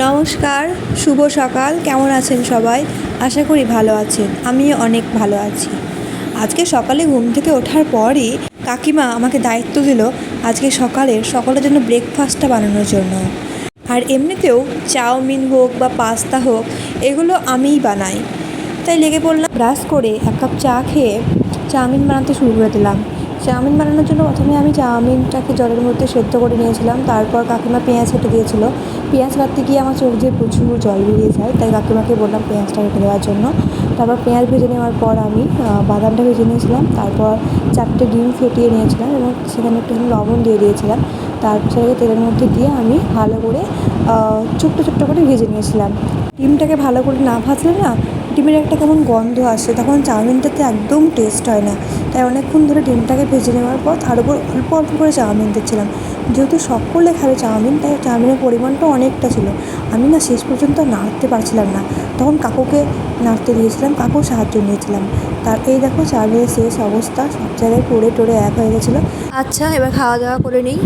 নমস্কার, শুভ সকাল। কেমন আছেন সবাই? আশা করি ভালো আছেন। আমিও অনেক ভালো আছি। আজকে সকালে ঘুম থেকে ওঠার পরই কাকিমা আমাকে দায়িত্ব দিল আজকে সকলের জন্য ব্রেকফাস্টটা বানানোর জন্য। আর এমনিতেও চাউমিন হোক বা পাস্তা হোক, এগুলো আমিই বানাই। তাই লেগে পড়লাম। ব্রাশ করে 1 কাপ চা খেয়ে চাউমিন বানাতে শুরু করে দিলাম। চাউমিন বানানোর জন্য প্রথমে আমি চাউমিনটাকে জলের মধ্যে সেদ্ধ করে নিয়েছিলাম। তারপর কাকিমা পেঁয়াজ কেটে দিয়েছিল। পেঁয়াজ কাটতে গিয়ে আমার চোখ দিয়ে প্রচুর জল বেরিয়ে যায়, তাই কাকিমাকে বললাম পেঁয়াজটা কেটে দেওয়ার জন্য। তারপর পেঁয়াজ ভেজে নেওয়ার পর আমি বাদামটা ভেজে নিয়েছিলাম। তারপর 4টে ডিম ফেটিয়ে নিয়েছিলাম এবং সেখানে একটুখানি লবণ দিয়ে দিয়েছিলাম। তারপর সেটাকে তেলের মধ্যে দিয়ে আমি ভালো করে ছোট্ট ছোট্ট করে ভেজে নিয়েছিলাম। ডিমটাকে ভালো করে না ভাজলে না ডিমের একটা কেমন গন্ধ আসে, তখন চাউমিনটাতে একদম টেস্ট হয় না। তাই অনেকক্ষণ ধরে ডিমটাকে ভেজে নেওয়ার পর তার উপর অল্প অল্প করে চাউমিন দিচ্ছিলাম। যেহেতু সকলে খাবে চাউমিন, তাই চাউমিনের পরিমাণটাও অনেকটা ছিল। আমি না শেষ পর্যন্ত নাড়তে পারছিলাম না, তখন কাকুকে নাড়তে দিয়েছিলাম, কাকুর সাহায্য নিয়েছিলাম। তার এই দেখো চাউমিনের শেষ অবস্থা, সব জায়গায় পড়ে টরে এক হয়ে গেছিলো। আচ্ছা, এবার খাওয়া দাওয়া করে নিই।